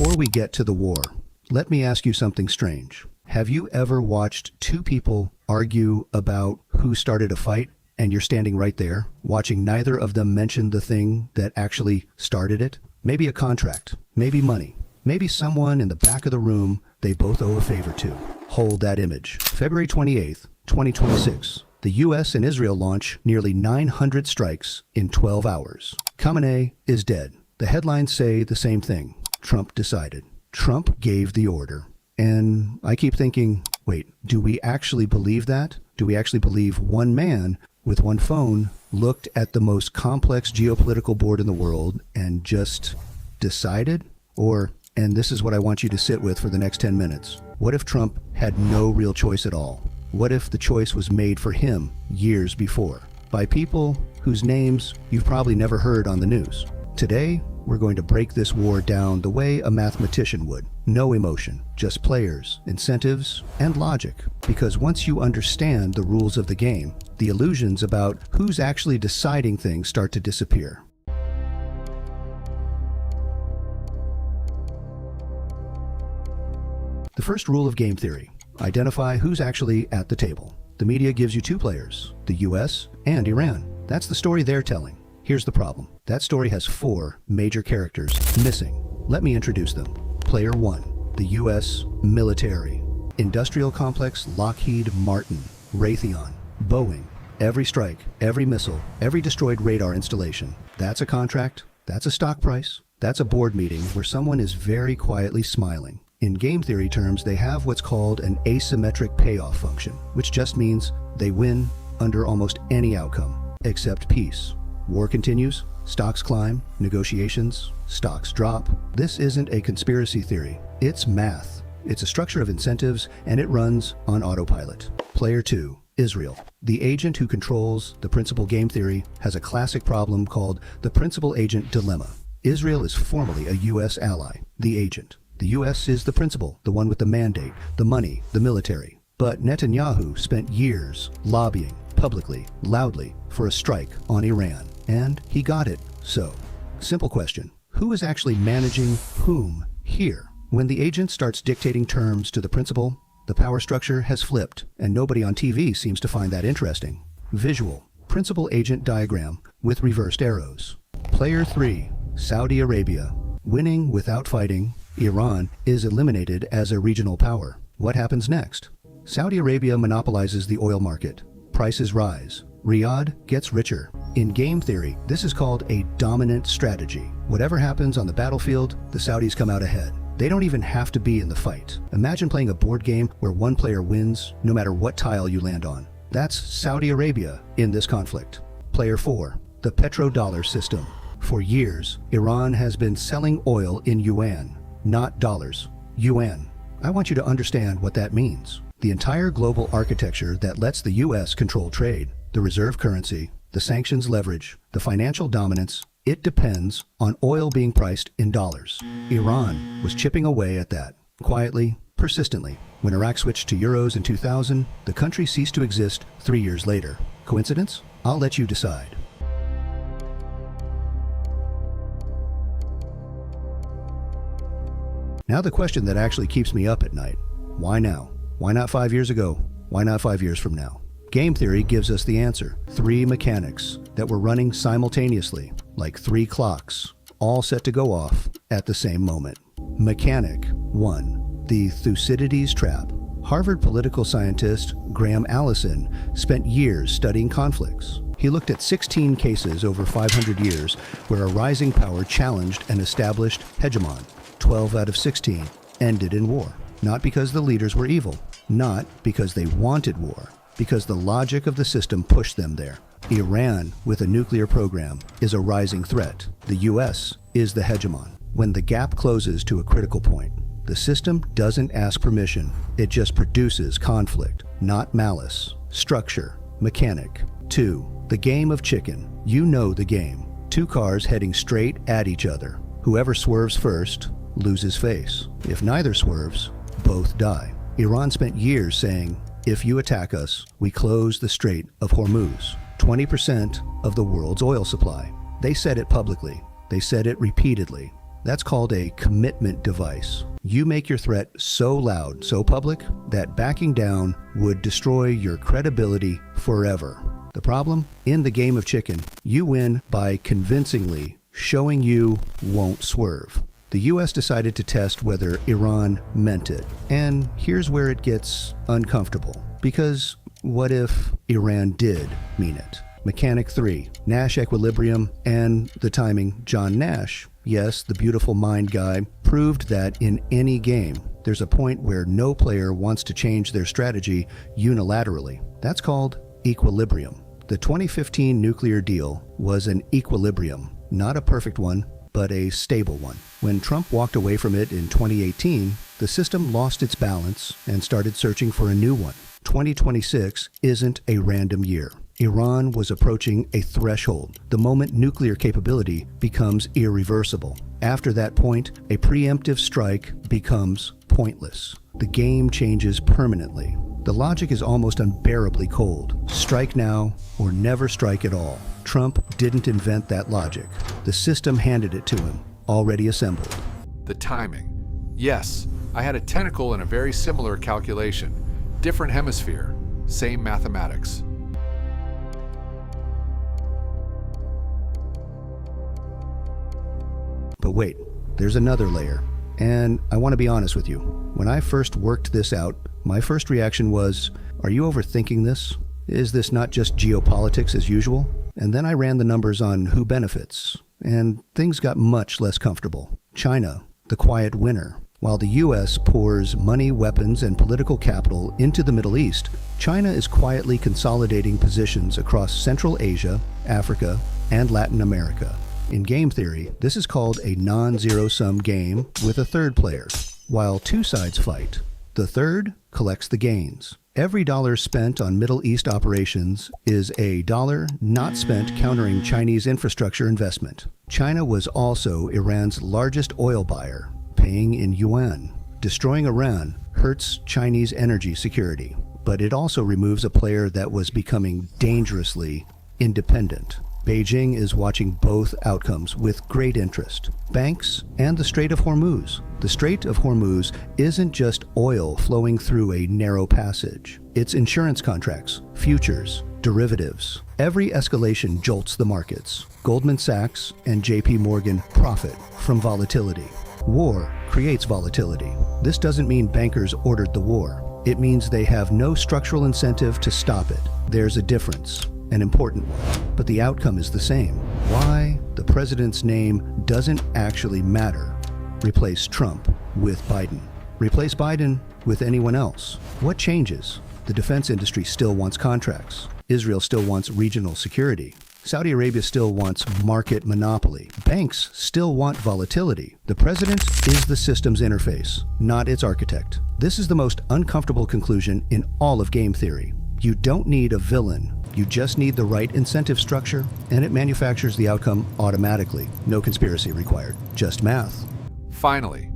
Before we get to the war, let me ask you something strange. Have you ever watched two people argue about who started a fight, and you're standing right there, watching neither of them mention the thing that actually started it? Maybe a contract, maybe money, maybe someone in the back of the room they both owe a favor to. Hold that image. February 28th, 2026. The US and Israel launch nearly 900 strikes in 12 hours. Khamenei is dead. The headlines say the same thing. Trump decided. Trump gave the order. And I keep thinking, wait, do we actually believe that? Do we actually believe one man with one phone looked at the most complex geopolitical board in the world and just decided? Or, and this is what I want you to sit with for the next 10 minutes, what if Trump had no real choice at all? What if the choice was made for him years before by people whose names you've probably never heard on the news? Today, we're going to break this war down the way a mathematician would. No emotion, just players, incentives, and logic. Because once you understand the rules of the game, the illusions about who's actually deciding things start to disappear. The first rule of game theory: identify who's actually at the table. The media gives you two players, the US and Iran. That's the story they're telling. Here's the problem. That story has four major characters missing. Let me introduce them. Player one, the US military. Industrial complex Lockheed Martin, Raytheon, Boeing. Every strike, every missile, every destroyed radar installation. That's a contract, that's a stock price, that's a board meeting where someone is very quietly smiling. In game theory terms, they have what's called an asymmetric payoff function, which just means they win under almost any outcome, except peace. War continues, stocks climb, negotiations, stocks drop. This isn't a conspiracy theory. It's math. It's a structure of incentives, and it runs on autopilot. Player two, Israel. The agent who controls the principal game theory has a classic problem called the principal-agent dilemma. Israel is formally a US ally, the agent. The US is the principal, the one with the mandate, the money, the military. But Netanyahu spent years lobbying, publicly, loudly, for a strike on Iran. And he got it. So, simple question. Who is actually managing whom here? When the agent starts dictating terms to the principal, the power structure has flipped, and nobody on TV seems to find that interesting. Visual. Principal-agent diagram with reversed arrows. Player 3. Saudi Arabia. Winning without fighting, Iran is eliminated as a regional power. What happens next? Saudi Arabia monopolizes the oil market. Prices rise. Riyadh gets richer. In game theory, this is called a dominant strategy. Whatever happens on the battlefield, the Saudis come out ahead. They don't even have to be in the fight. Imagine playing a board game where one player wins no matter what tile you land on. That's Saudi Arabia in this conflict. Player 4, the petrodollar system. For years, Iran has been selling oil in yuan, not dollars. Yuan. I want you to understand what that means. The entire global architecture that lets the US control trade, the reserve currency, the sanctions leverage, the financial dominance, it depends on oil being priced in dollars. Iran was chipping away at that, quietly, persistently. When Iraq switched to euros in 2000, the country ceased to exist 3 years later. Coincidence? I'll let you decide. Now the question that actually keeps me up at night. Why now? Why not 5 years ago? Why not 5 years from now? Game theory gives us the answer. 3 mechanics that were running simultaneously, like 3 clocks, all set to go off at the same moment. Mechanic 1. The Thucydides Trap. Harvard political scientist Graham Allison spent years studying conflicts. He looked at 16 cases over 500 years where a rising power challenged an established hegemon. 12 out of 16 ended in war. Not because the leaders were evil, not because they wanted war, because the logic of the system pushed them there. Iran, with a nuclear program, is a rising threat. The US is the hegemon. When the gap closes to a critical point, the system doesn't ask permission. It just produces conflict, not malice. Structure, mechanic. 2. The game of chicken. You know the game. 2 cars heading straight at each other. Whoever swerves first loses face. If neither swerves, both die. Iran spent years saying, if you attack us, we close the Strait of Hormuz, 20% of the world's oil supply. They said it publicly. They said it repeatedly. That's called a commitment device. You make your threat so loud, so public, that backing down would destroy your credibility forever. The problem? In the game of chicken, you win by convincingly showing you won't swerve. The US decided to test whether Iran meant it. And here's where it gets uncomfortable. Because what if Iran did mean it? Mechanic 3, Nash Equilibrium, and the timing, John Nash, yes, the beautiful mind guy, proved that in any game, there's a point where no player wants to change their strategy unilaterally. That's called equilibrium. The 2015 nuclear deal was an equilibrium, not a perfect one, but a stable one. When Trump walked away from it in 2018, the system lost its balance and started searching for a new one. 2026 isn't a random year. Iran was approaching a threshold, the moment nuclear capability becomes irreversible. After that point, a preemptive strike becomes pointless. The game changes permanently. The logic is almost unbearably cold. Strike now or never strike at all. Trump didn't invent that logic. The system handed it to him, already assembled. The timing. Yes, I had a tentacle in a very similar calculation. Different hemisphere, same mathematics. But wait, there's another layer. And I want to be honest with you. When I first worked this out, my first reaction was, are you overthinking this? Is this not just geopolitics as usual? And then I ran the numbers on who benefits, and things got much less comfortable. China, the quiet winner. While the US pours money, weapons, and political capital into the Middle East, China is quietly consolidating positions across Central Asia, Africa, and Latin America. In game theory, this is called a non-zero-sum game with a third player. While two sides fight, the third collects the gains. Every dollar spent on Middle East operations is a dollar not spent countering Chinese infrastructure investment. China was also Iran's largest oil buyer, paying in yuan. Destroying Iran hurts Chinese energy security, but it also removes a player that was becoming dangerously independent. Beijing is watching both outcomes with great interest. Banks and the Strait of Hormuz. The Strait of Hormuz isn't just oil flowing through a narrow passage. It's insurance contracts, futures, derivatives. Every escalation jolts the markets. Goldman Sachs and JP Morgan profit from volatility. War creates volatility. This doesn't mean bankers ordered the war. It means they have no structural incentive to stop it. There's a difference. An important one, but the outcome is the same. Why? The president's name doesn't actually matter. Replace Trump with Biden. Replace Biden with anyone else. What changes? The defense industry still wants contracts. Israel still wants regional security. Saudi Arabia still wants market monopoly. Banks still want volatility. The president is the system's interface, not its architect. This is the most uncomfortable conclusion in all of game theory. You don't need a villain. You just need the right incentive structure, and it manufactures the outcome automatically. No conspiracy required, just math. Finally,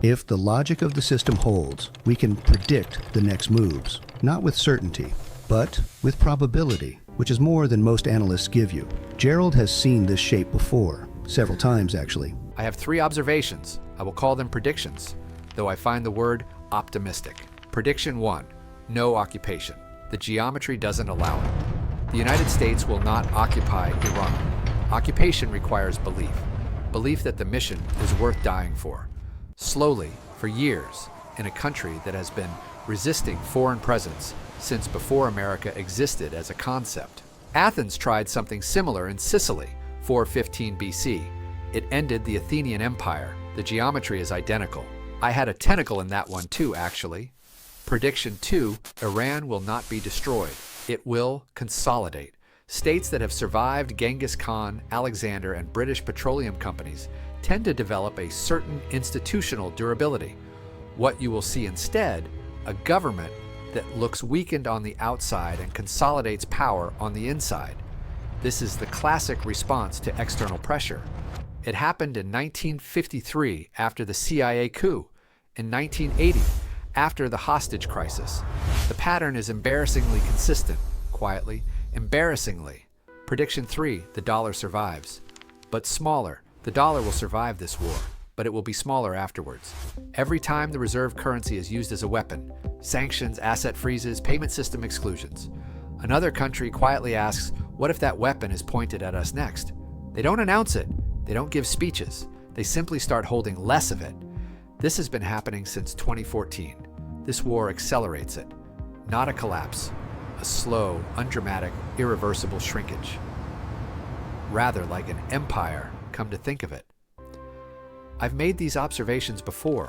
if the logic of the system holds, we can predict the next moves, not with certainty, but with probability, which is more than most analysts give you. Gerald has seen this shape before, several times actually. I have 3 observations. I will call them predictions, though I find the word optimistic. Prediction 1, no occupation. The geometry doesn't allow it. The United States will not occupy Iran. Occupation requires belief. Belief that the mission is worth dying for. Slowly, for years, in a country that has been resisting foreign presence since before America existed as a concept. Athens tried something similar in Sicily, 415 BC. It ended the Athenian Empire. The geometry is identical. I had a tentacle in that one too, actually. Prediction 2, Iran will not be destroyed. It will consolidate. States that have survived Genghis Khan, Alexander, and British petroleum companies tend to develop a certain institutional durability. What you will see instead, a government that looks weakened on the outside and consolidates power on the inside. This is the classic response to external pressure. It happened in 1953 after the CIA coup, in 1980 after the hostage crisis. The pattern is embarrassingly consistent, quietly, Embarrassingly, prediction 3, the dollar survives. But smaller, the dollar will survive this war, but it will be smaller afterwards. Every time the reserve currency is used as a weapon, sanctions, asset freezes, payment system exclusions, another country quietly asks, what if that weapon is pointed at us next? They don't announce it. They don't give speeches. They simply start holding less of it. This has been happening since 2014. This war accelerates it. Not a collapse, a slow, undramatic, irreversible shrinkage. Rather like an empire, come to think of it. I've made these observations before.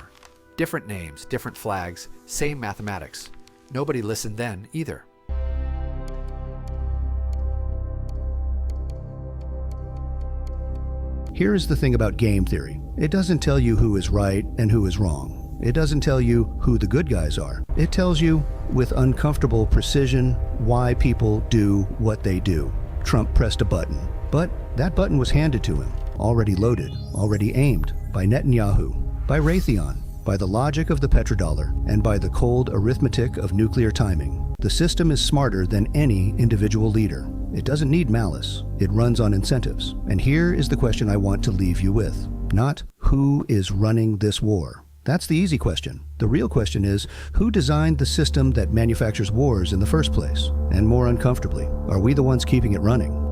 Different names, different flags, same mathematics. Nobody listened then either. Here is the thing about game theory. It doesn't tell you who is right and who is wrong. It doesn't tell you who the good guys are. It tells you, with uncomfortable precision, why people do what they do. Trump pressed a button, but that button was handed to him, already loaded, already aimed, by Netanyahu, by Raytheon, by the logic of the petrodollar, and by the cold arithmetic of nuclear timing. The system is smarter than any individual leader. It doesn't need malice. It runs on incentives. And here is the question I want to leave you with. Not who is running this war. That's the easy question. The real question is, who designed the system that manufactures wars in the first place? And more uncomfortably, are we the ones keeping it running?